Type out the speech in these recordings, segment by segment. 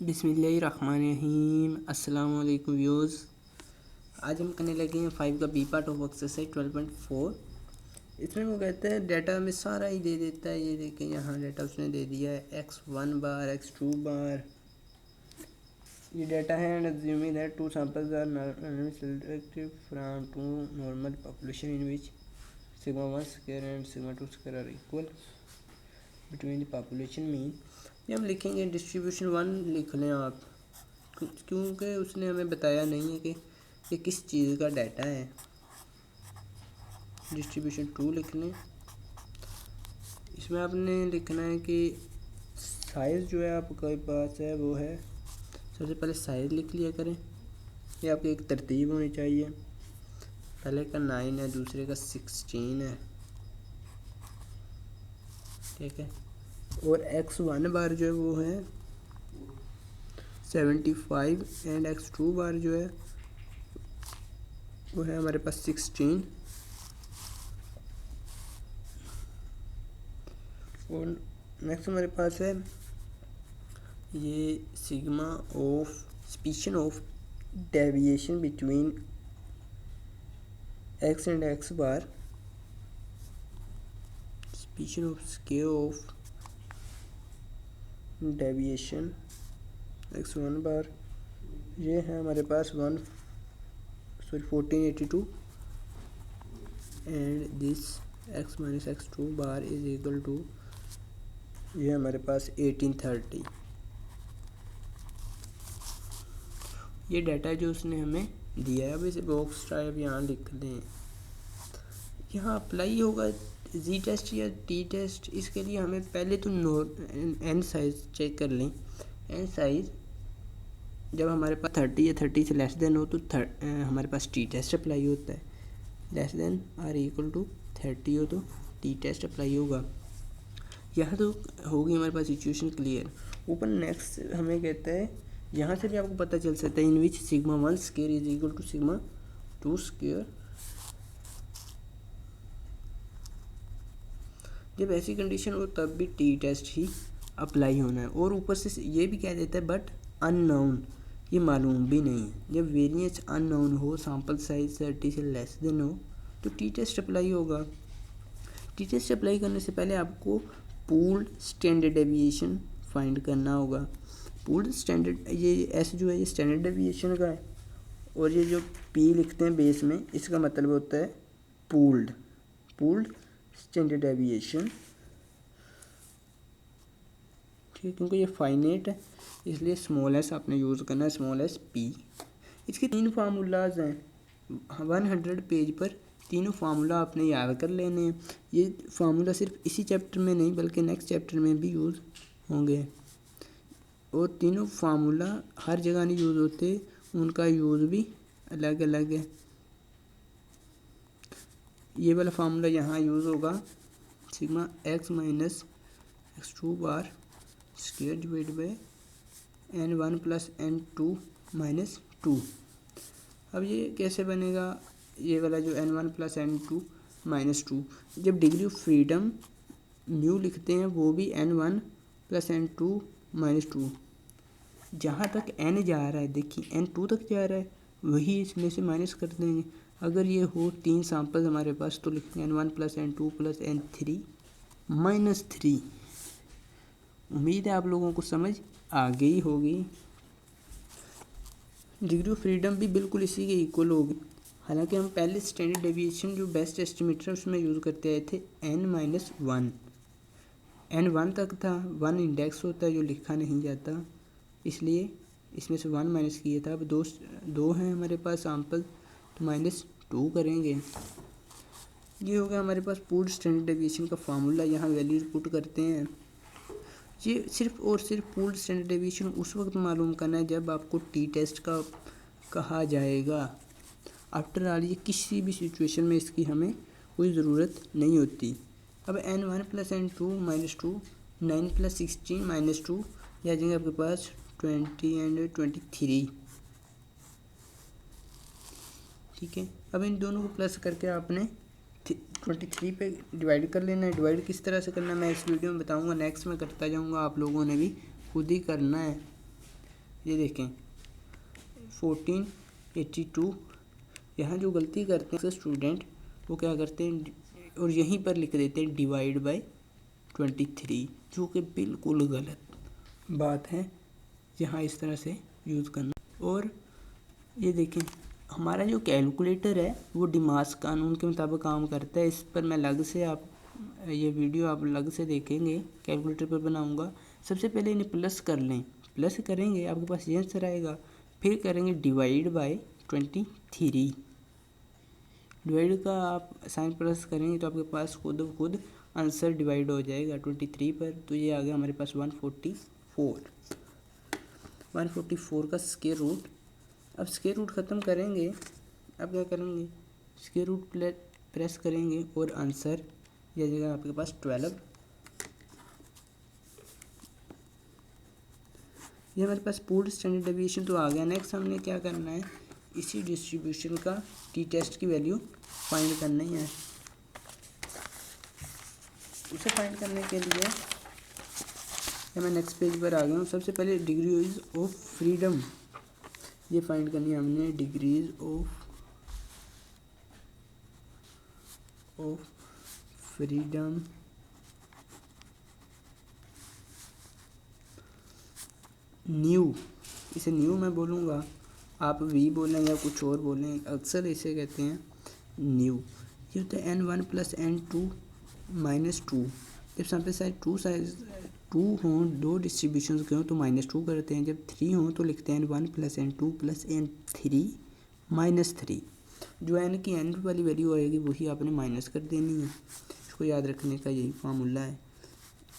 बिस्मिल्लाहिर्रहमानिर्रहीम। अस्सलाम वालेकुम व्यूअर्स। आज हम करने लगे हैं 5 का बी पार्ट ऑफ एक्सरसाइज 12.4। इसमें वो कहते हैं डाटा में सारा ही दे देता है। ये देखें यहाँ डाटा उसने दे दिया है x1 बार x2 बार। ये डाटा है and assuming that two samples are selected from two normal population in which sigma 1 square and sigma 2 square are equal between the population mean. ये हम लिखेंगे डिस्ट्रीब्यूशन 1 लिख लें आप, क्योंकि उसने हमें बताया नहीं है कि ये किस चीज़ का डाटा है। डिस्ट्रीब्यूशन 2 लिख लें। इसमें आपने लिखना है कि साइज़ जो है आपके पास है वो है, सबसे पहले साइज़ लिख लिया करें। ये आपकी एक तरतीब होनी चाहिए। पहले का 9 है, दूसरे का 16 है, ठीक है। और x1 बार जो है वो है 75 एंड x2 बार जो है वो है हमारे पास 16। और नेक्स्ट हमारे पास है ये सिग्मा ऑफ स्पीशन of deviation between x and x bar, स्पीशन of square of deviation x1 bar, ये है हमारे पास 1482 and this x minus x2 bar is equal to, ये हमारे पास 1830। ये डाटा जो उसने हमें दिया है। अब इसे बॉक्स टाइप यहाँ लिख दें। यहाँ अप्लाई होगा जी टेस्ट या टी टेस्ट। इसके लिए हमें पहले तो एन साइज़ चेक कर लें। एन साइज़ जब हमारे पास 30 या 30 से लेस देन हो तो हमारे पास टी टेस्ट अप्लाई होता है। Less than or equal to 30 हो तो टी टेस्ट अप्लाई होगा। यहाँ तो होगी हमारे पास सिचुएशन क्लियर। ऊपर नेक्स्ट हमें कहता है, यहाँ से भी आपको पता चल सकता है in which sigma 1 square is equal to sigma 2 square. जब ऐसी कंडीशन हो तब भी टी टेस्ट ही अप्लाई होना है। और ऊपर से ये भी कह देता है बट अननोन, ये मालूम भी नहीं है। जब वेरिएंस अननोन हो, सैंपल साइज 30 से लेस देन हो तो टी टेस्ट अप्लाई होगा। टी टेस्ट अप्लाई करने से पहले आपको पूल्ड स्टैंडर्ड डेविएशन फाइंड करना होगा। पूल्ड स्टैंडर्ड, ये एस जो है ये स्टैंडर्ड डेविएशन का है, और ये जो पी लिखते हैं बेस में, इसका मतलब होता है पूल्ड स्टैंडर्ड डेविएशन, ठीक। क्योंकि ये फाइनेट है इसलिए स्मॉल एस आपने यूज़ करना है, स्मॉल एस पी। इसके 3 फार्मूलाज हैं 100 पेज पर। तीनों फार्मूला आपने याद कर लेने हैं। ये फार्मूला सिर्फ इसी चैप्टर में नहीं बल्कि नेक्स्ट चैप्टर में भी यूज़ होंगे। और तीनों फार्मूला हर जगह नहीं यूज़ होते, उनका यूज़ भी अलग अलग है। ये वाला फार्मूला यहाँ यूज़ होगा, sigma x minus x2 bar square divide by n1 plus n2 minus 2। अब ये कैसे बनेगा, ये वाला जो n1 प्लस n2 माइनस 2, जब डिग्री ऑफ फ्रीडम म्यू लिखते हैं वो भी n1 प्लस n2 माइनस 2। जहाँ तक n जा रहा है, देखिए n2 तक जा रहा है, वही इसमें से माइनस कर देंगे। अगर ये हो 3 सैंपल हमारे पास तो लिखेंगे n1 plus n2 plus n3 minus 3। उम्मीद है आप लोगों को समझ आ गई होगी। डिग्री ऑफ फ्रीडम भी बिल्कुल इसी के इक्वल होगी। हालांकि हम पहले स्टैंडर्ड डेविएशन जो बेस्ट एस्टिमेटर उसमें यूज़ करते आए थे n-1, n1 तक था। 1 इंडेक्स होता है जो लिखा नहीं जाता, इसलिए इसमें से 1 माइनस किया था। अब दो हैं हमारे पास सैंपल तो माइनस 2 करेंगे। ये हो गया हमारे पास पूल्ड स्टैंडर्ड डेविएशन का फार्मूला। यहाँ वैल्यूज पुट करते हैं। ये सिर्फ और सिर्फ पूल्ड स्टैंडर्ड डेविएशन उस वक्त मालूम करना है जब आपको टी टेस्ट का कहा जाएगा। आफ्टर ऑल ये किसी भी सिचुएशन में इसकी हमें कोई ज़रूरत नहीं होती। अब n1 plus n2 minus 2, 9 plus 16 minus 2, या जाएंगे आपके पास 20 एंड 23, ठीक है। अब इन दोनों को प्लस करके आपने 23 पे डिवाइड कर लेना है। डिवाइड किस तरह से करना है मैं इस वीडियो में बताऊंगा, नेक्स्ट में करता जाऊंगा, आप लोगों ने भी खुद ही करना है। ये देखें 1482। यहाँ जो गलती करते हैं स्टूडेंट वो क्या करते हैं और यहीं पर लिख देते हैं डिवाइड बाय 23, जो कि बिल्कुल गलत बात है। यहाँ इस तरह से यूज़ करना। और ये देखें हमारा जो कैलकुलेटर है वो डिमास कानून के मुताबिक काम करता है। इस पर मैं अलग से ये वीडियो आप अलग से देखेंगे, कैलकुलेटर पर बनाऊंगा। सबसे पहले इन्हें प्लस कर लें, प्लस करेंगे आपके पास ये आंसर आएगा। फिर करेंगे डिवाइड बाय 23। डिवाइड का आप साइन प्लस करेंगे तो आपके पास खुद आंसर डिवाइड हो जाएगा 23 पर। तो ये आ गया हमारे पास 144 का स्क्वायर रूट। अब स्क्वायर रूट ख़त्म करेंगे। अब क्या करेंगे, स्क्वायर रूट प्रेस करेंगे और आंसर यह जगह आपके पास 12। ये हमारे पास पूल्ड स्टैंडर्ड डेविएशन तो आ गया। नेक्स्ट हमने क्या करना है, इसी डिस्ट्रीब्यूशन का टी टेस्ट की वैल्यू फाइंड करनी है। उसे फाइंड करने के लिए मैं नेक्स्ट पेज पर आ गया हूँ। सबसे पहले डिग्रीज ऑफ फ्रीडम ये फाइंड करनी है हमने। डिग्रीज ऑफ फ्रीडम न्यू, इसे न्यू मैं बोलूँगा, आप वी बोलें या कुछ और बोलें, अक्सर इसे कहते हैं न्यू। ये होता है n1 + n2 - 2। जब सैंपल साइज 2 हों, दो डिस्ट्रीब्यूशन के हों तो -2 करते हैं। जब 3 हों तो लिखते हैं n1 + n2 + n3 - 3। जो n की n वाली वैल्यू आएगी वही आपने माइनस कर देनी है। इसको याद रखने का यही फार्मूला है।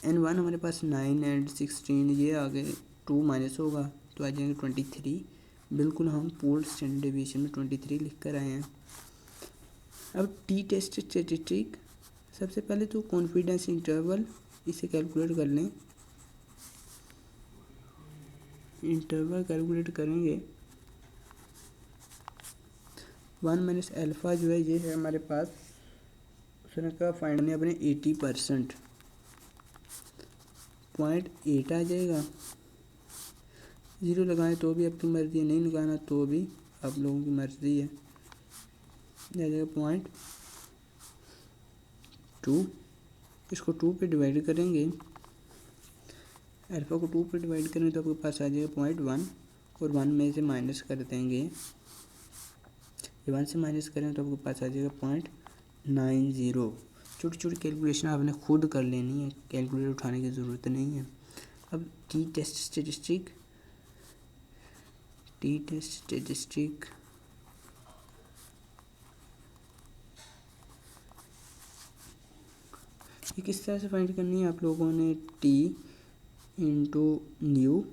n1 हमारे पास 9 and 16, ये आगे 2 माइनस होगा तो आ जाएंगे 23। बिल्कुल हम पूल्ड स्टैंडर्ड डेविएशन में 23 लिख कर आए हैं। अब टी टेस्ट स्टैटिस्टिक, सबसे पहले तो कॉन्फिडेंस इंटरवल इसे कैलकुलेट कर लें। इंटरवल कैलकुलेट करेंगे 1 - अल्फ़ा जो है ये है हमारे पास, उसने कहा फाइंड करने अपने 80%, 0.8 आ जाएगा। 0 लगाएं तो भी आपकी मर्ज़ी है, नहीं लगाना तो भी आप लोगों की मर्ज़ी है। आ जाएगा 0.2। इसको 2 पे डिवाइड करेंगे, अल्फ़ा को 2 पे डिवाइड करेंगे तो आपके पास आ जाएगा 0.1 और 1 में से माइनस कर देंगे। ये 1 से माइनस करें तो आपके पास आ जाएगा 0.90। छोटी छोटी कैलकुलेशन आपने खुद कर लेनी है, कैलकुलेटर उठाने की ज़रूरत नहीं है। अब टी टेस्ट स्टैटिस्टिक ये किस तरह से फाइंड करनी है आप लोगों ने। टी इंटू न्यू,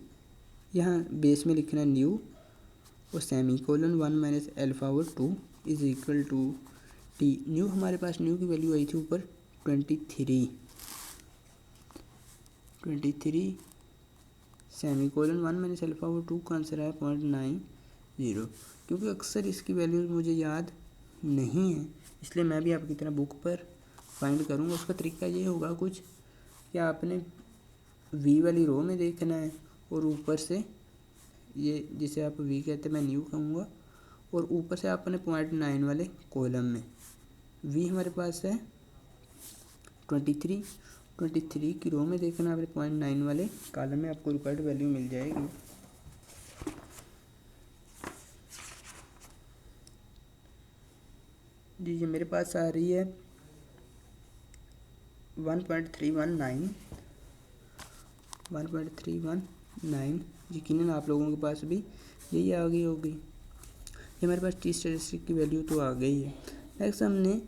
यहाँ बेस में लिखना है न्यू और सेमीकोलन 1 - अल्फ़ा और 2 = टी। न्यू हमारे पास न्यू की वैल्यू आई थी ऊपर 23 सेमीकोलन 1 - अल्फ़ा और 2 का आंसर आया 0.90। क्योंकि अक्सर इसकी वैल्यूज मुझे याद नहीं है, इसलिए मैं भी आपकी तरह बुक पर फाइंड करूँगा। उसका तरीका ये होगा कुछ कि आपने वी वाली रो में देखना है और ऊपर से ये जिसे आप वी कहते हैं मैं न्यू कहूँगा, और ऊपर से आपने 0.9 वाले कॉलम में वी हमारे पास है 23 की रो में देखना है, आपने 0.9 वाले कॉलम में आपको रिक्वायर्ड वैल्यू मिल जाएगी। जी ये मेरे पास आ रही है 1.319। यकीनन आप लोगों के पास भी यही आ गई होगी। ये मेरे पास टी स्टैटिस्टिक की वैल्यू तो आ गई है। नेक्स्ट हमने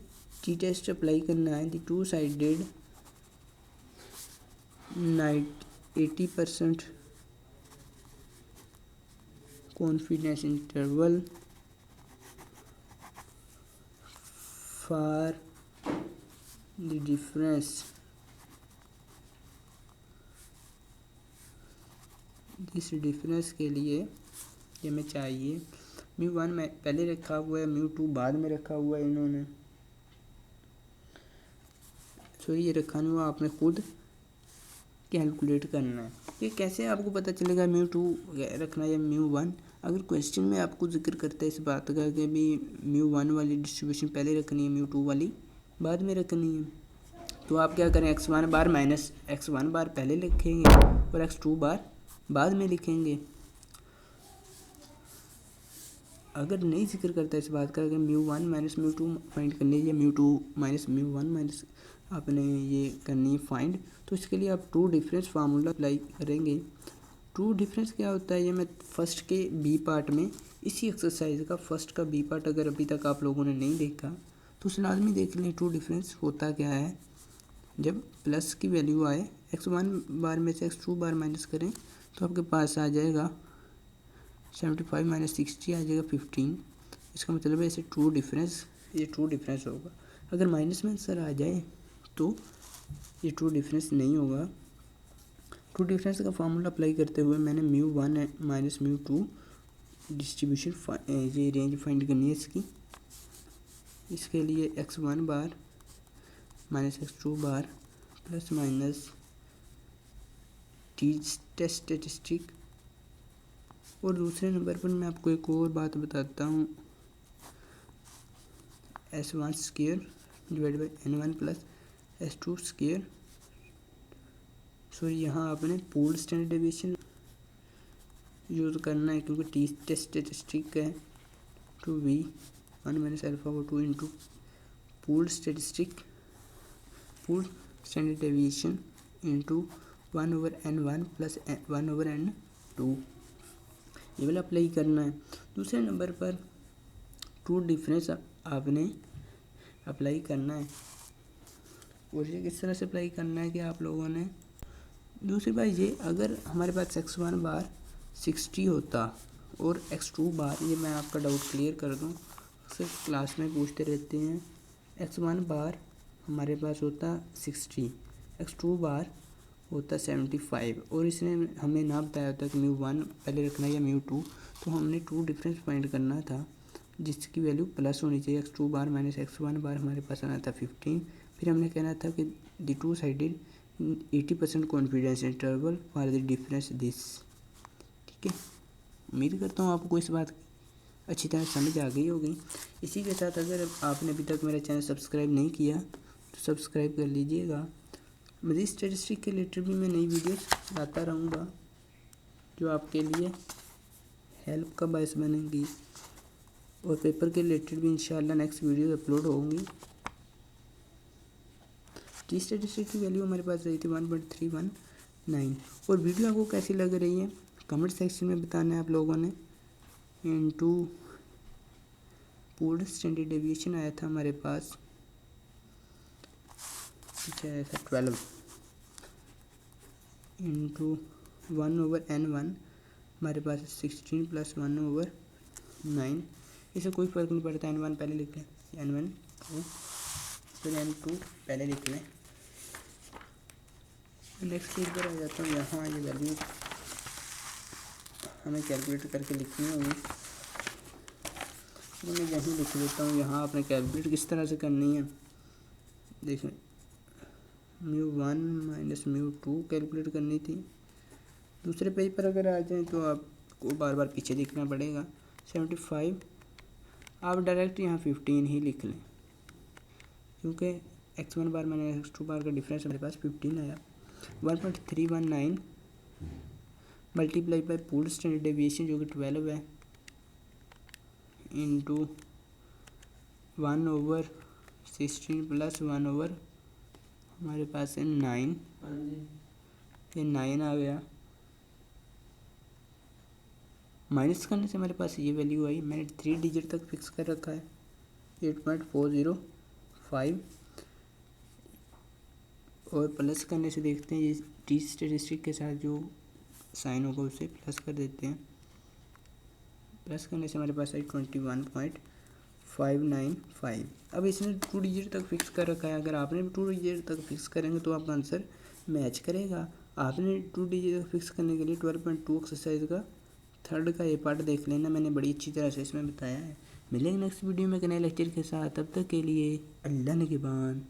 टी टेस्ट अप्लाई करना है। दी 2 sided 80% confidence interval for the difference इस डिफरेंस के लिए ये हमें चाहिए। μ1 में पहले रखा हुआ है, μ2 बाद में रखा हुआ है इन्होंने, सॉरी ये रखा नहीं हुआ, आपने खुद कैलकुलेट करना है। कि कैसे आपको पता चलेगा म्यू 2 रखना या म्यू 1। अगर क्वेश्चन में आपको जिक्र करता है इस बात का कि भी म्यू 1 वाली डिस्ट्रीब्यूशन पहले रखनी है, म्यू 2 वाली बाद में रखनी है, तो आप क्या करें, x1 बार माइनस x1 बार पहले लिखेंगे और x2 बार बाद में लिखेंगे। अगर नहीं जिक्र करता इस बात का कि म्यू 1 माइनस म्यू 2 फाइंड करनी है या म्यू 2 माइनस म्यू 1 माइनस आपने ये करनी है फाइंड, तो इसके लिए आप ट्रू डिफरेंस फार्मूला अप्लाई करेंगे। ट्रू डिफरेंस क्या होता है, ये मैं फर्स्ट के बी पार्ट में इसी एक्सरसाइज का फर्स्ट का बी पार्ट अगर अभी तक आप लोगों ने नहीं देखा तो उसे लाजमी देख लें। ट्रू डिफरेंस होता क्या है, जब प्लस की वैल्यू आए x1 बार में से x2 बार माइनस करें तो आपके पास आ जाएगा 75 माइनस 60 आ जाएगा 15। इसका मतलब है इसे ट्रू डिफरेंस, ये ट्रू डिफरेंस होगा। अगर माइनस में आंसर आ जाए तो ये ट्रू डिफरेंस नहीं होगा। ट्रू डिफरेंस का फार्मूला अप्लाई करते हुए मैंने म्यू 1 माइनस म्यू 2 डिस्ट्रीब्यूशन ये रेंज फाइंड करनी है इसकी। इसके लिए x1 बार माइनस x2 बार प्लस माइनस टेस्ट स्टैटिस्टिक। और दूसरे नंबर पर मैं आपको एक और बात बताता हूँ, S1 square divide by N1 plus S2 square. Sorry, यहाँ आपने पूल्ड स्टैंडर्ड डेविएशन यूज़ करना है क्योंकि टी टेस्ट स्टैटिस्टिक है टू V 1 माइनस अल्फा और 2 into pooled standard deviation into 1 over N1 plus 1 over N2, ये वाला अप्लाई करना है। दूसरे नंबर पर ट्रू डिफरेंस आपने अप्लाई करना है और ये किस तरह से अप्लाई करना है कि आप लोगों ने दूसरी बात ये, अगर हमारे पास x1 बार 60 होता और x2 बार, ये मैं आपका डाउट क्लियर कर दूं, अक्सर क्लास में पूछते रहते हैं, x1 बार हमारे पास होता 60, x2 बार होता 75 और इसने हमें ना बताया होता कि म्यू 1 पहले रखना है या म्यू 2, तो हमने ट्रू डिफरेंस फाइंड करना था जिसकी वैल्यू प्लस होनी चाहिए। x2 बार माइनस x1 बार हमारे पास आना था 15। फिर हमने कहना था कि the two sided 80% confidence interval for the difference this. ठीक है, उम्मीद करता हूँ आपको इस बात अच्छी तरह समझ आ गई होगी। इसी के साथ अगर आपने अभी तक मेरा चैनल सब्सक्राइब नहीं किया तो सब्सक्राइब कर लीजिएगा। मज़ीद स्टैटिस्टिक के रिलेटेड भी मैं नई वीडियोस लाता रहूँगा जो आपके लिए हेल्प का बायस बनेंगी और पेपर के रिलेटेड भी इंशाल्लाह नेक्स्ट वीडियो अपलोड होंगी। टी स्टैटिस्टिक की वैल्यू हमारे पास रही थी 1.319। और वीडियो आपको कैसी लग रही है कमेंट सेक्शन में बताना है आप लोगों ने। इनटू पूल्ड स्टैंडर्ड डेविएशन आया था हमारे पास, पीछे आया था 12 इंटू 1 ओवर N1 हमारे पास 16 प्लस 1 ओवर 9। इसे कोई फ़र्क नहीं पड़ता, N1 पहले लिख लें, N1 2 फिर N2 पहले लिख लें। नेक्स्ट पेज पर आ जाता हूँ, यहाँ ये वैल्यू हमें कैलकुलेट करके लिखनी होगी, तो मैं यहीं लिख लेता हूँ। यहाँ आपने कैलकुलेट किस तरह से करनी है देखें, म्यू 1 माइनस म्यू 2 कैलकुलेट करनी थी। दूसरे पेज पर अगर आ जाएं तो आपको बार बार पीछे देखना पड़ेगा। 75 आप डायरेक्ट यहाँ 15 ही लिख लें क्योंकि x1 बार माइनस x2 बार का डिफरेंस हमारे पास 15 आया। 1.319 multiply by pooled standard deviation जो कि 12 है इंटू 1 ओवर 16 प्लस 1 ओवर हमारे पास है 9, ये 9 आ गया। माइनस करने से हमारे पास ये वैल्यू आई, मैंने 3 डिजिट तक फिक्स कर रखा है 8.405। और प्लस करने से देखते हैं, ये टी स्टैटिस्टिक के साथ जो साइन होगा उसे प्लस कर देते हैं। प्लस करने से हमारे पास आई 21.595। अब इसने 2 डिजिट तक फिक्स कर रखा है, अगर आपने भी 2 डिजिट तक फिक्स करेंगे तो आपका आंसर मैच करेगा। आपने 2 डिजिट तक फिक्स करने के लिए 12.2 एक्सरसाइज का थर्ड का ये पार्ट देख लेना, मैंने बड़ी अच्छी तरह से इसमें बताया है। मिलेंगे नेक्स्ट वीडियो में नए लेक्चर के साथ, तब तक के लिए अल्लाह निगहबान।